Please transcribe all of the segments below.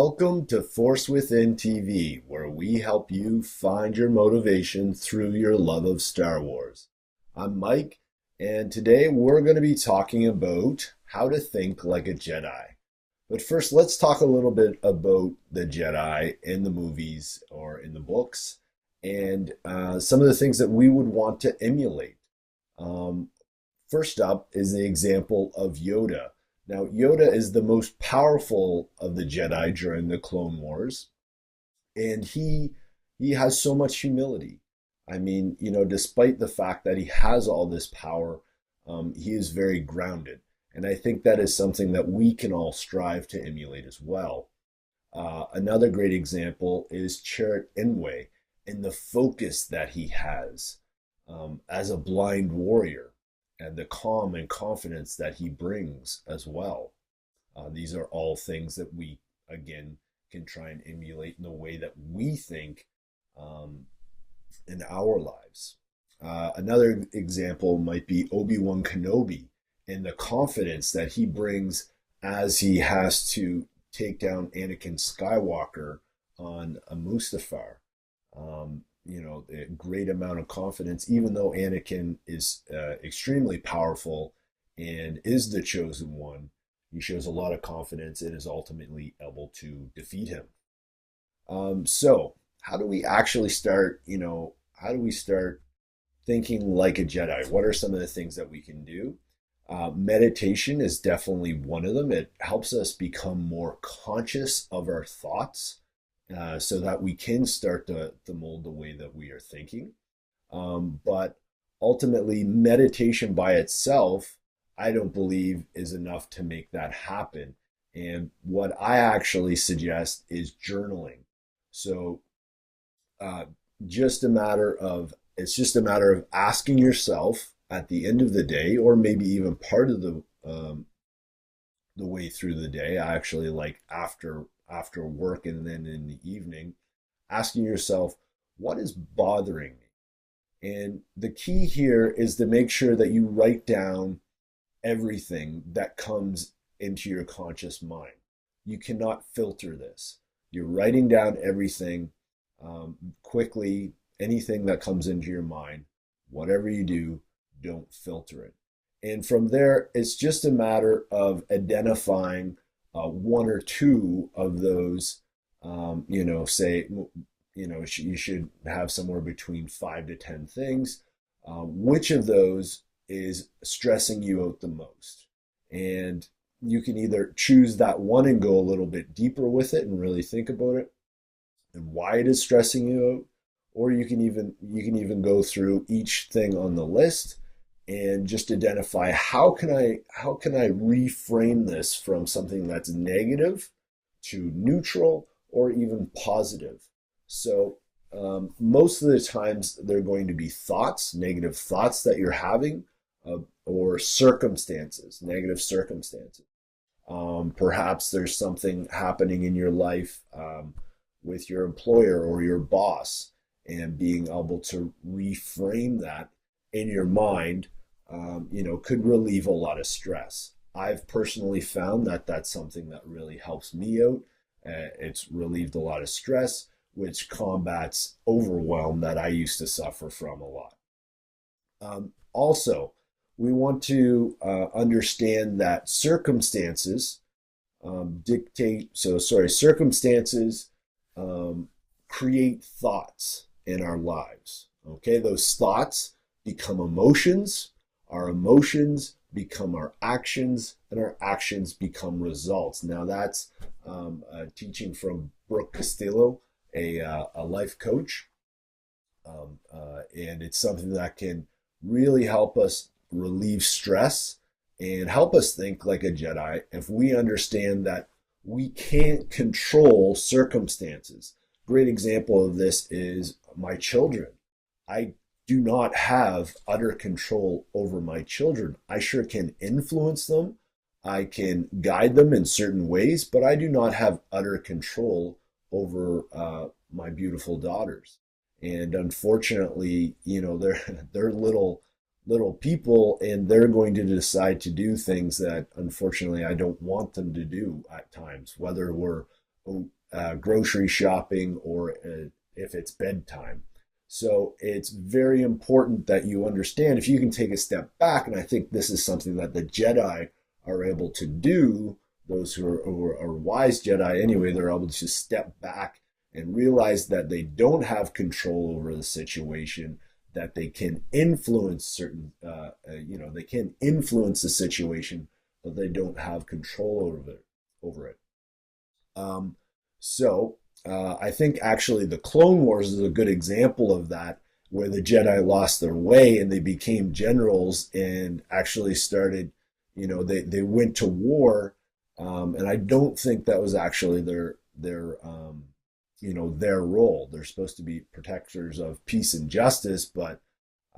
Welcome to Force Within TV, where we help you find your motivation through your love of Star Wars. I'm Mike, and today we're going to be talking about how to think like a Jedi. But first, let's talk a little bit about the Jedi in the movies or in the books and some of the things that we would want to emulate. Um, First up is the example of Yoda. Now, Yoda is the most powerful of the Jedi during the Clone Wars, and he has so much humility. I mean, despite the fact that he has all this power, he is very grounded, and I think that is something that we can all strive to emulate as well. Another great example is Chirrut Inway and the focus that he has as a blind warrior and the calm and confidence that he brings as well. These are all things that we, again, can try and emulate in the way that we think in our lives. Another example might be Obi-Wan Kenobi and the confidence that he brings as he has to take down Anakin Skywalker on a Mustafar. A great amount of confidence, even though Anakin is extremely powerful and is the chosen one. He shows a lot of confidence and is ultimately able to defeat him. So how do we actually start, how do we start thinking like a Jedi? What are some of the things that we can do? Meditation is definitely one of them. It helps us become more conscious of our thoughts so that we can start to mold the way that we are thinking. But ultimately, meditation by itself, I don't believe is enough to make that happen. And what I actually suggest is journaling. So it's just a matter of asking yourself at the end of the day, or maybe even part of the way through the day. I actually like after work and then in the evening, asking yourself, what is bothering me? And the key here is to make sure that you write down everything that comes into your conscious mind. You cannot filter this. You're writing down everything quickly, anything that comes into your mind. Whatever you do, don't filter it. And from there, it's just a matter of identifying one or two of those, you should have somewhere between 5 to 10 things. Which of those is stressing you out the most? And you can either choose that one and go a little bit deeper with it and really think about it and why it is stressing you out, or you can even go through each thing on the list and just identify how can I reframe this from something that's negative to neutral or even positive. So most of the times they're going to be thoughts, negative thoughts that you're having, or circumstances, negative circumstances. Perhaps there's something happening in your life with your employer or your boss, and being able to reframe that in your mind could relieve a lot of stress. I've personally found that that's something that really helps me out. It's relieved a lot of stress, which combats overwhelm that I used to suffer from a lot. Also, we want to understand that circumstances circumstances create thoughts in our lives. Okay, those thoughts become emotions. Our emotions become our actions, and our actions become results. Now that's a teaching from Brooke Castillo, a life coach, and it's something that can really help us relieve stress and help us think like a Jedi if we understand that we can't control circumstances. Great example of this is my children. I do not have utter control over my children. I sure can influence them. I can guide them in certain ways, but I do not have utter control over my beautiful daughters. And unfortunately, they're little people, and they're going to decide to do things that unfortunately I don't want them to do at times, whether we're grocery shopping or if it's bedtime. So it's very important that you understand if you can take a step back, and I think this is something that the Jedi are able to do. Those who are wise Jedi anyway, they're able to step back and realize that they don't have control over the situation, that they can influence certain, they can influence the situation, but they don't have control over it. I think actually the Clone Wars is a good example of that, where the Jedi lost their way and they became generals and actually started, they went to war. And I don't think that was actually their role. They're supposed to be protectors of peace and justice, but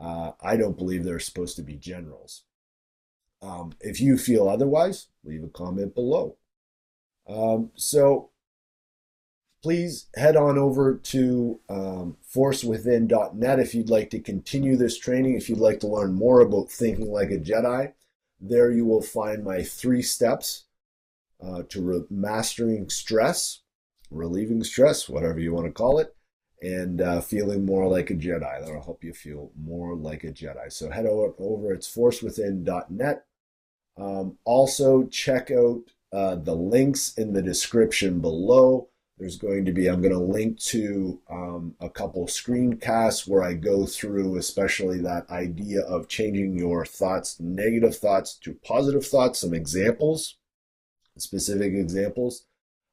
I don't believe they're supposed to be generals. If you feel otherwise, leave a comment below. So please head on over to forcewithin.net if you'd like to continue this training, if you'd like to learn more about thinking like a Jedi. There you will find my 3 steps to mastering stress, relieving stress, whatever you want to call it, and feeling more like a Jedi. That'll help you feel more like a Jedi. So head over, it's forcewithin.net. Also, check out the links in the description below. I'm going to link to a couple screencasts where I go through especially that idea of changing your thoughts, negative thoughts to positive thoughts, some examples, specific examples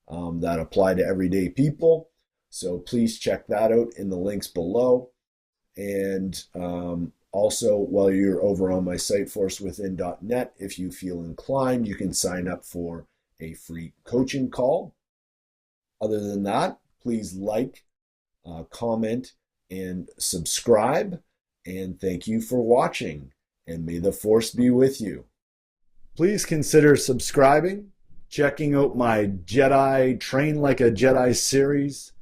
that apply to everyday people. So please check that out in the links below. And also, while you're over on my site, forcewithin.net, if you feel inclined, you can sign up for a free coaching call. Other than that, please like, comment, and subscribe. And thank you for watching. And may the Force be with you. Please consider subscribing, checking out my Jedi Train Like a Jedi series.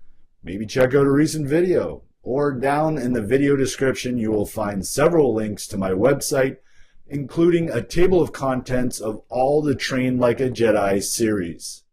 Maybe check out a recent video. Or down in the video description, you will find several links to my website, including a table of contents of all the Train Like a Jedi series.